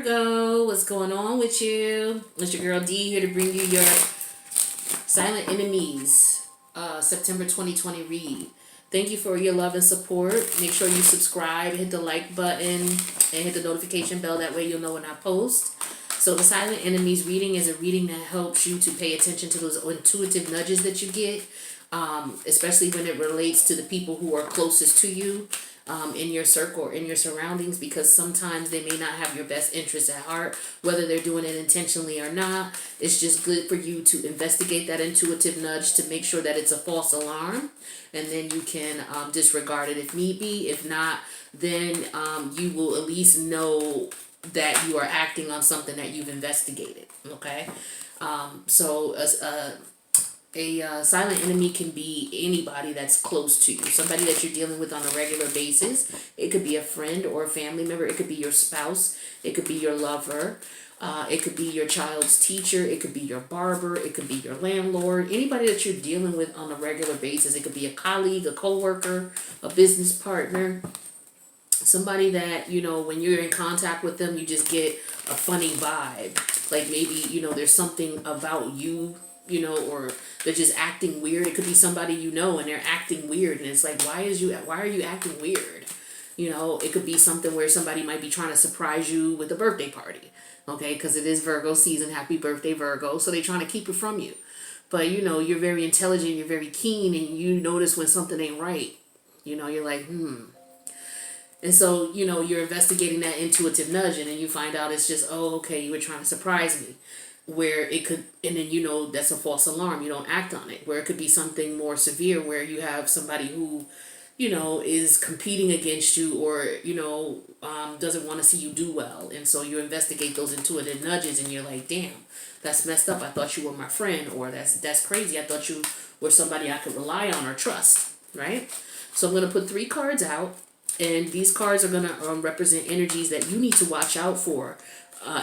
Virgo, what's going on with you? It's your girl D here to bring you your Silent Enemies September 2020 read. Thank you for your love and support. Make sure you subscribe, hit the like button, and hit the notification bell. That way you'll know when I post. So the Silent Enemies reading is a reading that helps you to pay attention to those intuitive nudges that you get, especially when it relates to the people who are closest to you. In your circle or in your surroundings, because sometimes they may not have your best interests at heart, whether they're doing it intentionally or not. It's just good for you to investigate that intuitive nudge to make sure that it's a false alarm, and then you can disregard it if need be. If not, then you will at least know that you are acting on something that you've investigated. Okay, so a silent enemy can be anybody that's close to you, somebody that you're dealing with on a regular basis. It could be a friend or a family member. It could be your spouse. It could be your lover. It could be your child's teacher. It could be your barber. It could be your landlord. Anybody that you're dealing with on a regular basis. It could be a colleague, a coworker, a business partner. Somebody that, when you're in contact with them, you just get a funny vibe. Like maybe, there's something about you, or they're just acting weird. It could be somebody and they're acting weird, and it's like, why are you acting weird? It could be something where somebody might be trying to surprise you with a birthday party, okay? Because it is Virgo season. Happy birthday, Virgo. So they're trying to keep it from you. But, you're very intelligent, you're very keen, and you notice when something ain't right. You're like, And so, you're investigating that intuitive nudge, and then you find out it's just, oh, okay, you were trying to surprise me. Where it could, and then that's a false alarm. You don't act on it. Where it could be something more severe, where you have somebody who, is competing against you, or doesn't want to see you do well, and so you investigate those intuitive nudges, and you're like, damn, that's messed up. I thought you were my friend, or that's crazy. I thought you were somebody I could rely on or trust, right? So I'm gonna put 3 cards out, and these cards are gonna represent energies that you need to watch out for.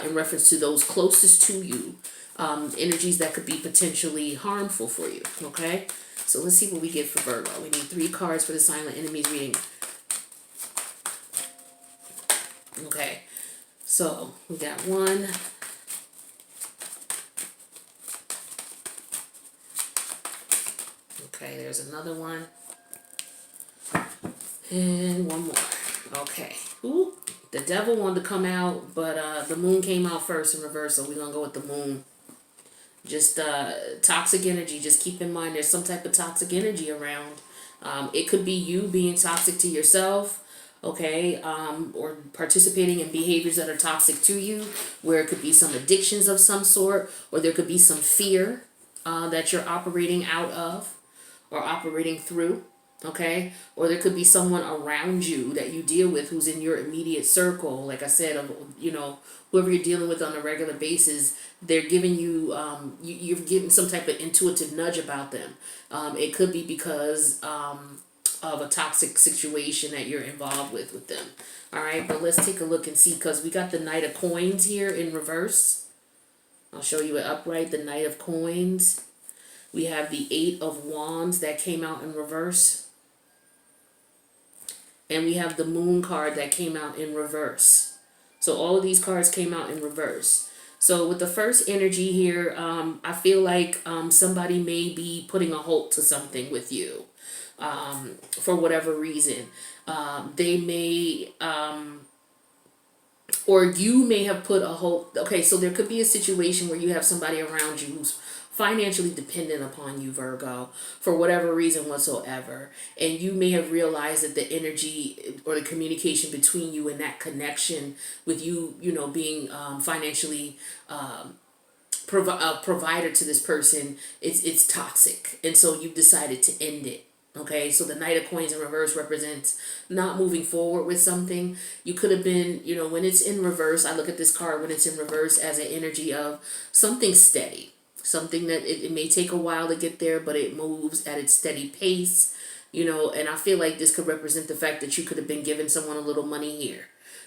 In reference to those closest to you, energies that could be potentially harmful for you, okay? So let's see what we get for Virgo. We need 3 cards for the Silent Enemies reading. Okay, so we got 1. Okay, there's another one. And 1 more. Okay. Ooh. The devil wanted to come out, but the moon came out first in reverse, so we're going to go with the moon. Just toxic energy. Just keep in mind there's some type of toxic energy around. It could be you being toxic to yourself, okay, or participating in behaviors that are toxic to you, where it could be some addictions of some sort, or there could be some fear that you're operating out of or operating through. Okay, or there could be someone around you that you deal with who's in your immediate circle. Like I said, whoever you're dealing with on a regular basis, they're giving you, you're getting some type of intuitive nudge about them. It could be because of a toxic situation that you're involved with them. All right, but let's take a look and see, because we got the Knight of Coins here in reverse. I'll show you it upright, the Knight of Coins. We have the 8 of Wands that came out in reverse. And we have the Moon card that came out in reverse. So all of these cards came out in reverse. So with the first energy here, I feel like somebody may be putting a halt to something with you for whatever reason. They may, or you may have put a halt. Okay, so there could be a situation where you have somebody around you who's financially dependent upon you, Virgo, for whatever reason whatsoever. And you may have realized that the energy or the communication between you and that connection with you, being financially provider to this person, it's toxic. And so you've decided to end it. Okay, so the Knight of Coins in reverse represents not moving forward with something. You could have been, when it's in reverse, I look at this card when it's in reverse as an energy of something steady. Something that it may take a while to get there, but it moves at its steady pace, and I feel like this could represent the fact that you could have been giving someone a little money here.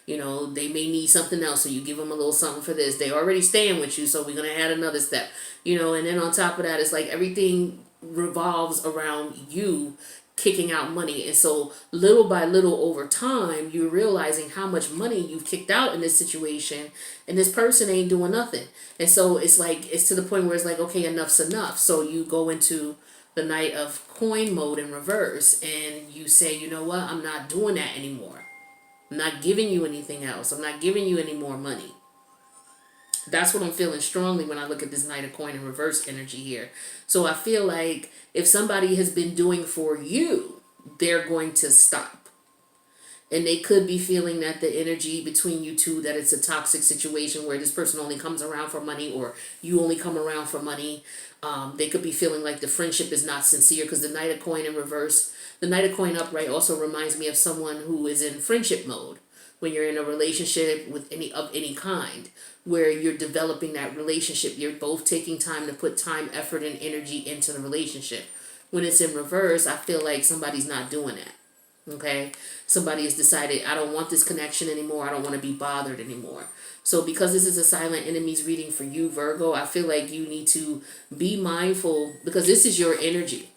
They may need something else, so you give them a little something for this. They already staying with you, so we're going to add another step, and then on top of that, it's like everything revolves around you kicking out money. And so little by little over time, you're realizing how much money you've kicked out in this situation, and this person ain't doing nothing. And so it's like, it's to the point where it's like, okay, enough's enough. So you go into the Knight of Coin mode in reverse, and you say, you know what, I'm not doing that anymore. I'm not giving you anything else. I'm not giving you any more money. That's what I'm feeling strongly when I look at this Knight of Coin in reverse energy here. So I feel like if somebody has been doing for you, they're going to stop. And they could be feeling that the energy between you two, that it's a toxic situation where this person only comes around for money, or you only come around for money. They could be feeling like the friendship is not sincere, because the Knight of Coin in reverse, the Knight of Coin upright also reminds me of someone who is in friendship mode. When you're in a relationship with any kind, where you're developing that relationship, you're both taking time to put time, effort, and energy into the relationship. When it's in reverse, I feel like somebody's not doing that. Okay? Somebody has decided, I don't want this connection anymore. I don't want to be bothered anymore. So because this is a silent enemies reading for you, Virgo, I feel like you need to be mindful, because this is your energy.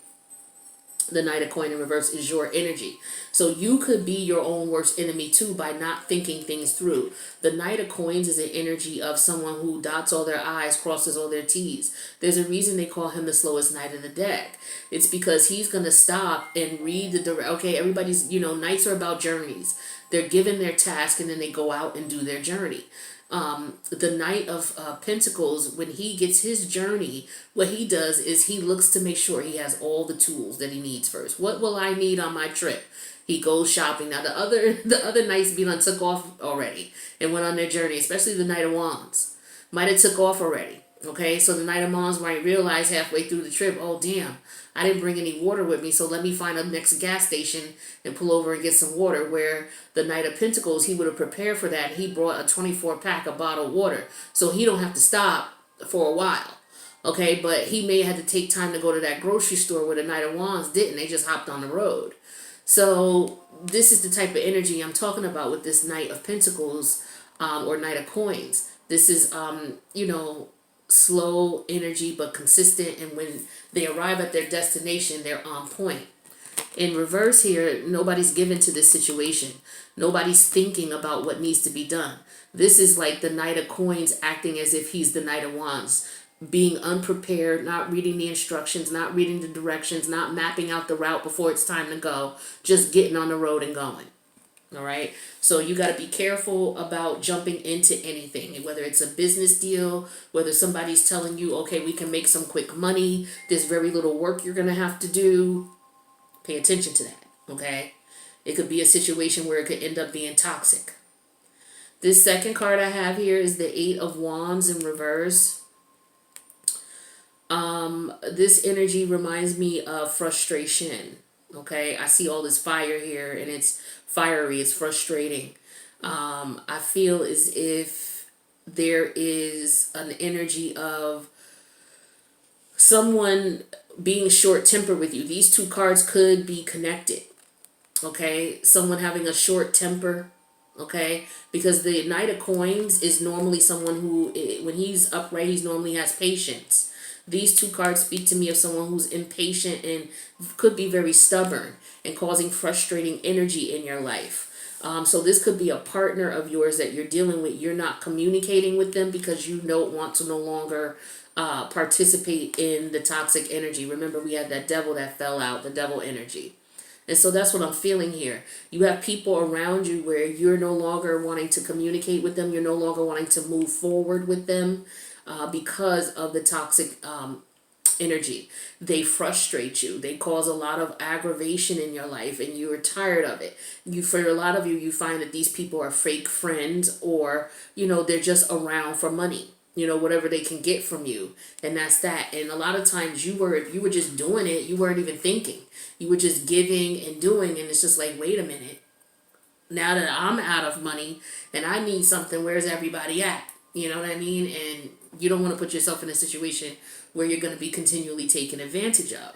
The Knight of Coin in reverse is your energy. So you could be your own worst enemy too by not thinking things through. The Knight of Coins is an energy of someone who dots all their I's, crosses all their T's. There's a reason they call him the slowest knight in the deck. It's because he's going to stop and read okay, everybody's, knights are about journeys. They're given their task and then they go out and do their journey. The Knight of Pentacles, when he gets his journey, what he does is he looks to make sure he has all the tools that he needs first. What will I need on my trip? He goes shopping. Now the other knights be done took off already and went on their journey, especially the Knight of Wands. Might have took off already. Okay, so the Knight of Wands might realize halfway through the trip, oh damn, I didn't bring any water with me, so let me find a next gas station and pull over and get some water. Where the Knight of Pentacles, he would have prepared for that. He brought a 24-pack of bottled water, so he don't have to stop for a while. Okay, but he may have to take time to go to that grocery store where the Knight of Wands didn't. They just hopped on the road. So this is the type of energy I'm talking about with this Knight of Pentacles or Knight of Coins. This is, slow energy but consistent, and when they arrive at their destination, they're on point. In reverse here, nobody's given to this situation. Nobody's thinking about what needs to be done. This is like the Knight of Coins acting as if he's the Knight of Wands, being unprepared, not reading the instructions, not reading the directions, not mapping out the route before it's time to go, just getting on the road and going. All right. So you got to be careful about jumping into anything, whether it's a business deal, whether somebody's telling you, okay, we can make some quick money. There's very little work you're going to have to do. Pay attention to that. Okay. It could be a situation where it could end up being toxic. This second card I have here is the Eight of Wands in reverse. This energy reminds me of frustration. Okay, I see all this fire here, and it's fiery, it's frustrating. I feel as if there is an energy of someone being short-tempered with you. These two cards could be connected. Okay, someone having a short temper. Okay, because the Knight of Coins is normally someone who, when he's upright, he normally has patience. These two cards speak to me of someone who's impatient and could be very stubborn and causing frustrating energy in your life. So this could be a partner of yours that you're dealing with. You're not communicating with them because you don't want to no longer participate in the toxic energy. Remember, we had that devil that fell out, the devil energy. And so that's what I'm feeling here. You have people around you where you're no longer wanting to communicate with them. You're no longer wanting to move forward with them. Because of the toxic energy. They frustrate you. They cause a lot of aggravation in your life, and you're tired of it. For a lot of you, you find that these people are fake friends, or, they're just around for money. Whatever they can get from you. And that's that. And a lot of times if you were just doing it, you weren't even thinking. You were just giving and doing, and it's just like, wait a minute. Now that I'm out of money and I need something, where's everybody at? You know what I mean? And you don't want to put yourself in a situation where you're going to be continually taken advantage of.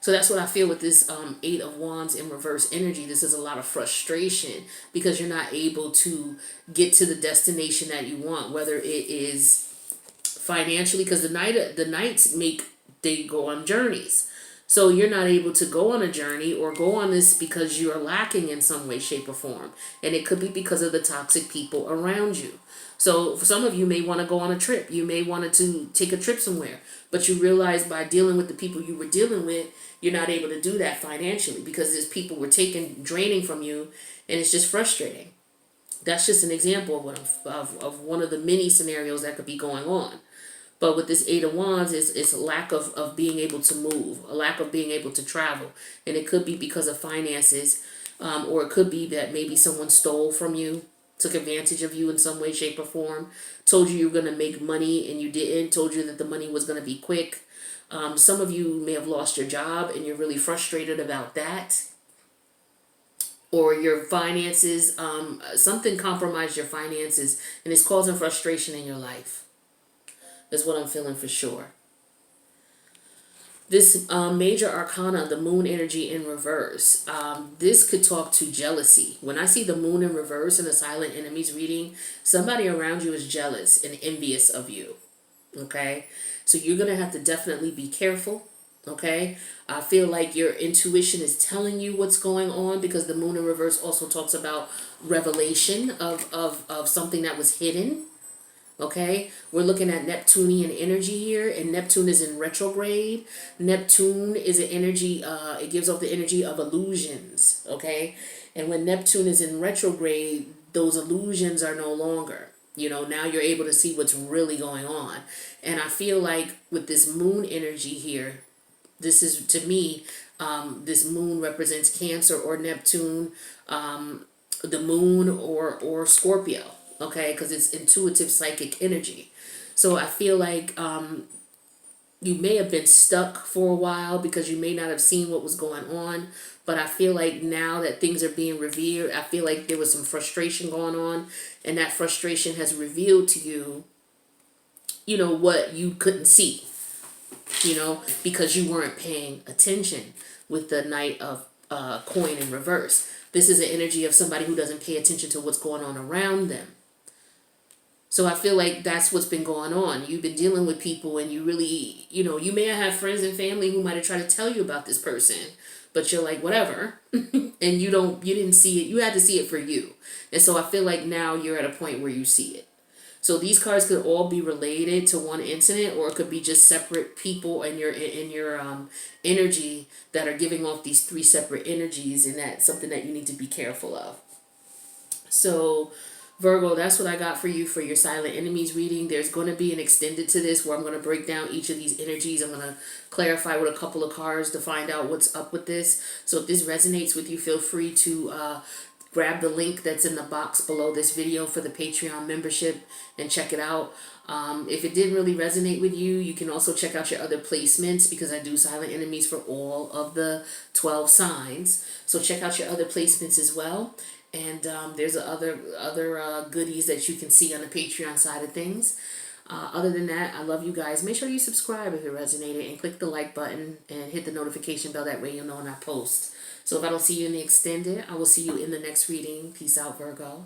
So that's what I feel with this Eight of Wands in reverse energy. This is a lot of frustration because you're not able to get to the destination that you want, whether it is financially, because the knights they go on journeys. So you're not able to go on a journey or go on this because you're lacking in some way, shape, or form. And it could be because of the toxic people around you. So for some of you may want to go on a trip. You may want to take a trip somewhere. But you realize by dealing with the people you were dealing with, you're not able to do that financially because these people were draining from you, and it's just frustrating. That's just an example of of one of the many scenarios that could be going on. But with this Eight of Wands, it's a lack of being able to move, a lack of being able to travel. And it could be because of finances, or it could be that maybe someone stole from you, took advantage of you in some way, shape, or form, told you were going to make money and you didn't, told you that the money was going to be quick. Some of you may have lost your job and you're really frustrated about that. Or your finances, something compromised your finances and it's causing frustration in your life. Is what I'm feeling for sure. This major arcana, the moon energy in reverse, this could talk to jealousy. When I see the moon in reverse in a silent enemies reading, somebody around you is jealous and envious of you. Okay? So you're going to have to definitely be careful. Okay? I feel like your intuition is telling you what's going on because the moon in reverse also talks about revelation of something that was hidden. Okay, we're looking at Neptunian energy here, and Neptune is in retrograde. Neptune is an energy, it gives off the energy of illusions, okay? And when Neptune is in retrograde, those illusions are no longer. Now you're able to see what's really going on. And I feel like with this moon energy here, this is, to me, this moon represents Cancer or Neptune, the moon or Scorpio. Okay, because it's intuitive psychic energy. So I feel like you may have been stuck for a while because you may not have seen what was going on. But I feel like now that things are being revealed, I feel like there was some frustration going on. And that frustration has revealed to you, what you couldn't see. Because you weren't paying attention with the Knight of Coin in reverse. This is an energy of somebody who doesn't pay attention to what's going on around them. So I feel like that's what's been going on. You've been dealing with people and you really, you may have friends and family who might have tried to tell you about this person, but you're like, whatever. And you didn't see it. You had to see it for you. And so I feel like now you're at a point where you see it. So these cards could all be related to one incident, or it could be just separate people in your energy that are giving off these three separate energies, and that's something that you need to be careful of. So Virgo, that's what I got for you for your silent enemies reading. There's going to be an extended to this where I'm going to break down each of these energies. I'm going to clarify with a couple of cards to find out what's up with this. So if this resonates with you, feel free to grab the link that's in the box below this video for the Patreon membership and check it out. If it didn't really resonate with you, you can also check out your other placements because I do silent enemies for all of the 12 signs. So check out your other placements as well. And there's other goodies that you can see on the Patreon side of things. Other than that, I love you guys. Make sure you subscribe if it resonated and click the like button and hit the notification bell. That way you'll know when I post. So if I don't see you in the extended, I will see you in the next reading. Peace out, Virgo.